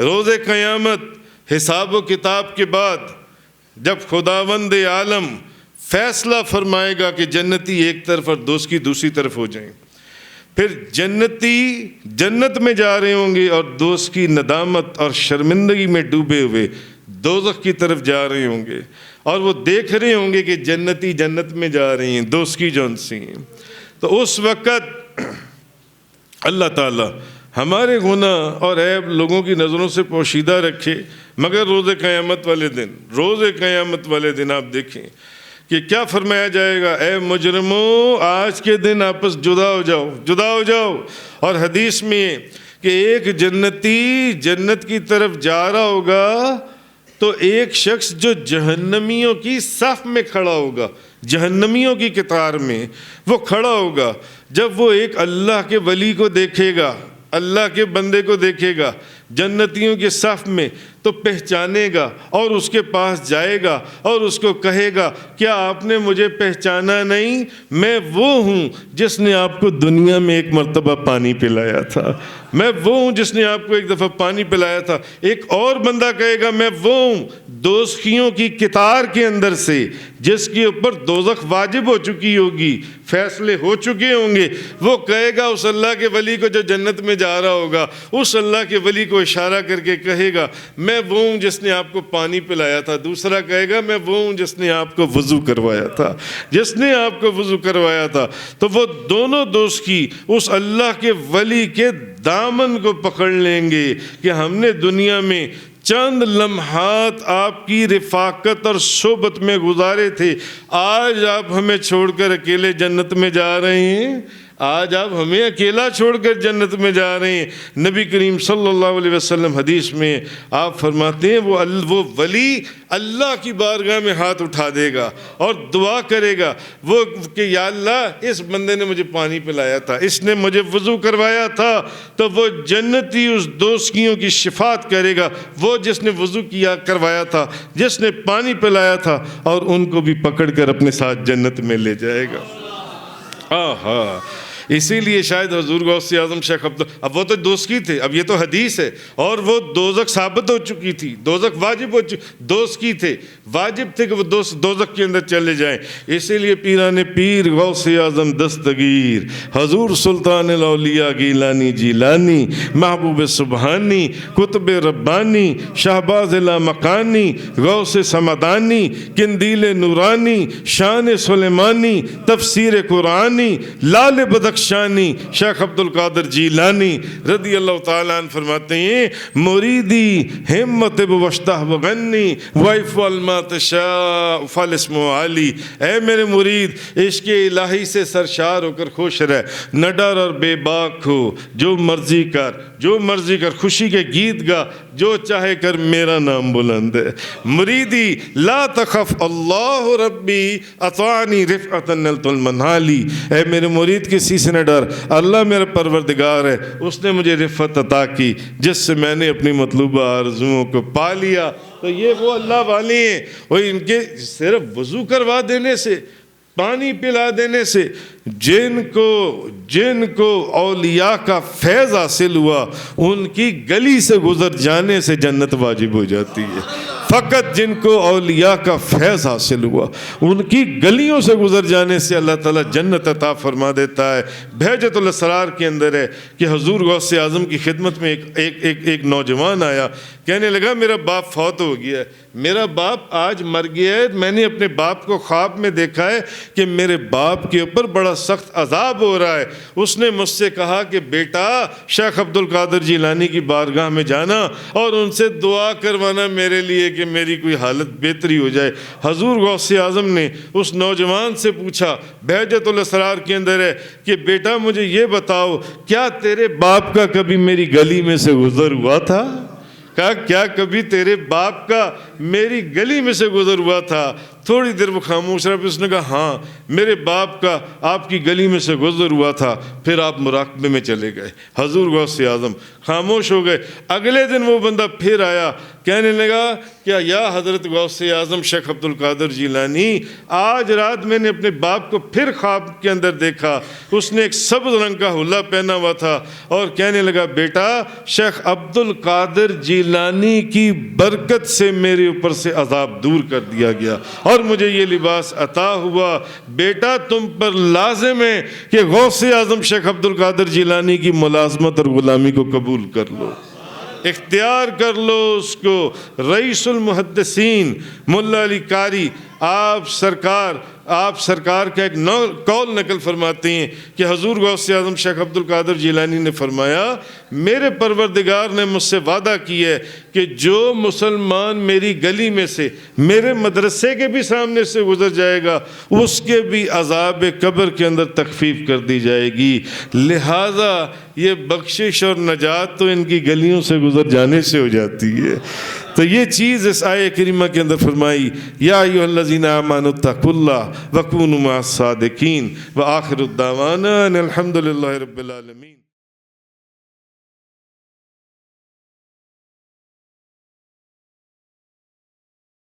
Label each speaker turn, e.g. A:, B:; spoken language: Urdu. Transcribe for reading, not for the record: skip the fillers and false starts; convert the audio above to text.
A: روز قیامت حساب و کتاب کے بعد جب خداوند عالم فیصلہ فرمائے گا کہ جنتی ایک طرف اور دوزخی دوسری طرف ہو جائیں، پھر جنتی جنت میں جا رہے ہوں گے اور دوزخی ندامت اور شرمندگی میں ڈوبے ہوئے دوزخ کی طرف جا رہے ہوں گے، اور وہ دیکھ رہے ہوں گے کہ جنتی جنت میں جا رہی ہیں، دوزخی جون سی ہیں۔ تو اس وقت اللہ تعالیٰ ہمارے گناہ اور عیب لوگوں کی نظروں سے پوشیدہ رکھے، مگر روز قیامت والے دن آپ دیکھیں کہ کیا فرمایا جائے گا، اے مجرموں آج کے دن آپس جدا ہو جاؤ۔ اور حدیث میں کہ ایک جنتی جنت کی طرف جا رہا ہوگا تو ایک شخص جو جہنمیوں کی صف میں کھڑا ہوگا، جہنمیوں کی قطار میں وہ کھڑا ہوگا، جب وہ ایک اللہ کے ولی کو دیکھے گا، اللہ کے بندے کو دیکھے گا جنتیوں کے صف میں، تو پہچانے گا اور اس کے پاس جائے گا اور اس کو کہے گا، کیا آپ نے مجھے پہچانا نہیں؟ میں وہ ہوں جس نے آپ کو دنیا میں ایک مرتبہ پانی پلایا تھا، میں وہ ہوں جس نے آپ کو ایک دفعہ پانی پلایا تھا۔ ایک اور بندہ کہے گا، میں وہ ہوں دوزخیوں کی قطار کے اندر سے جس کے اوپر دوزخ واجب ہو چکی ہوگی، فیصلے ہو چکے ہوں گے۔ وہ کہے گا اس اللہ کے ولی کو جو جنت میں جا رہا ہوگا، اس اللہ کے ولی کو اشارہ کر کے کہے گا، میں وہ ہوں جس نے آپ کو پانی پلایا تھا۔ دوسرا کہے گا، میں وہ ہوں جس نے آپ کو وضو کروایا تھا، تو وہ دونوں دوزخی اس اللہ کے ولی کے دامن کو پکڑ لیں گے کہ ہم نے دنیا میں چند لمحات آپ کی رفاقت اور صحبت میں گزارے تھے، آج آپ ہمیں چھوڑ کر اکیلے جنت میں جا رہے ہیں، آج آپ ہمیں اکیلا چھوڑ کر جنت میں جا رہے ہیں۔ نبی کریم صلی اللہ علیہ وسلم حدیث میں آپ فرماتے ہیں وہ ولی اللہ کی بارگاہ میں ہاتھ اٹھا دے گا اور دعا کرے گا وہ کہ یا اللہ اس بندے نے مجھے پانی پلایا تھا، اس نے مجھے وضو کروایا تھا، تو وہ جنتی اس دوزخیوں کی شفاعت کرے گا، وہ جس نے وضو کروایا تھا، جس نے پانی پلایا تھا، اور ان کو بھی پکڑ کر اپنے ساتھ جنت میں لے جائے گا۔ آہا، اسی لیے شاید حضور غوث اعظم شیخ اب وہ تو دوزخی تھے، اب یہ تو حدیث ہے، اور وہ دوزخ ثابت ہو چکی تھی، دوزخ واجب ہو چکی، دوزخی تھے، واجب تھے کہ وہ دوزخ کے اندر چلے جائیں۔ اسی لیے پیران پیر غوث اعظم دستگیر حضور سلطان الاولیاء گیلانی جیلانی، محبوب سبحانی، قطب ربانی، شہباز لامکانی، غوث سمدانی، قندیل نورانی، شان سلیمانی، تفسیر قرآنی، لال بدخشانی، شیخ عبد القادر جیلانی رضی اللہ تعالیٰ عنہ فرماتے ہیں، مریدی ہمت بوشتہ بغنی ویفعل ما تشاء فالاسم علی، اے میرے مرید عشق الہی سے سرشار ہو کر خوش رہ، نہ ڈر اور بے باک ہو، جو مرضی کر خوشی کے گیت گا، جو چاہے کر میرا نام بلند ہے۔ مریدی لا تخف اللہ ربی اطاعنی رفعتا نلت المنالی، اے میرے مرید کسی سے نہ ڈر، اللہ میرا پروردگار ہے، اس نے مجھے رفعت عطا کی جس سے میں نے اپنی مطلوبہ آرزوؤں کو پا لیا۔ تو یہ وہ اللہ والے ہیں، وہ ان کے صرف وضو کروا دینے سے، پانی پلا دینے سے جن کو اولیاء کا فیض حاصل ہوا، ان کی گلی سے گزر جانے سے جنت واجب ہو جاتی ہے۔ فقط جن کو اولیاء کا فیض حاصل ہوا، ان کی گلیوں سے گزر جانے سے اللہ تعالیٰ جنت عطا فرما دیتا ہے۔ بہجت الاسرار کے اندر ہے کہ حضور غوث اعظم کی خدمت میں ایک نوجوان آیا، کہنے لگا میرا باپ فوت ہو گیا ہے، میرا باپ آج مر گیا ہے، میں نے اپنے باپ کو خواب میں دیکھا ہے کہ میرے باپ کے اوپر بڑا سخت عذاب ہو رہا ہے۔ اس نے مجھ سے کہا کہ بیٹا شیخ عبد القادر جیلانی کی بارگاہ میں جانا اور ان سے دعا کروانا میرے لیے کہ میری کوئی حالت بہتری ہو جائے۔ حضور غوث اعظم نے اس نوجوان سے پوچھا، بہجت الاسرار کے اندر ہے کہ بیٹا مجھے یہ بتاؤ، کیا تیرے باپ کا کبھی میری گلی میں سے گزر ہوا تھا؟ کہا کیا کبھی تیرے باپ کا میری گلی میں سے گزر ہوا تھا؟ تھوڑی دیر وہ خاموش رہا، پھر اس نے کہا ہاں میرے باپ کا آپ کی گلی میں سے گزر ہوا تھا، پھر آپ مراقبے میں چلے گئے۔ حضور غوث اعظم خاموش ہو گئے۔ اگلے دن وہ بندہ پھر آیا، کہنے لگا کیا یا حضرت غوث اعظم شیخ عبد القادر جیلانی، آج رات میں نے اپنے باپ کو پھر خواب کے اندر دیکھا، اس نے ایک سبز رنگ کا حلہ پہنا ہوا تھا اور کہنے لگا بیٹا شیخ عبد القادر جیلانی کی برکت سے میرے اوپر سے عذاب دور کر دیا گیا اور مجھے یہ لباس عطا ہوا، بیٹا تم پر لازم ہے کہ غوث اعظم شیخ عبد القادر جیلانی کی ملازمت اور غلامی کو قبول کر لو، اختیار کر لو اس کو۔ رئیس المحدثین ملا علی قاری آپ سرکار کا ایک قول نقل فرماتے ہیں کہ حضور غوث اعظم شیخ عبد القادر جیلانی نے فرمایا میرے پروردگار نے مجھ سے وعدہ کیا ہے کہ جو مسلمان میری گلی میں سے میرے مدرسے کے بھی سامنے سے گزر جائے گا اس کے بھی عذاب قبر کے اندر تخفیف کر دی جائے گی، لہٰذا یہ بخشش اور نجات تو ان کی گلیوں سے گزر جانے سے ہو جاتی ہے۔ تو یہ چیز اس آیہ کریمہ کے اندر فرمائی، یا ایھا الذین آمنوا اتقوا اللہ وکونوا مع الصادقین، وآخر الدعوانا ان الحمد للہ رب العالمین۔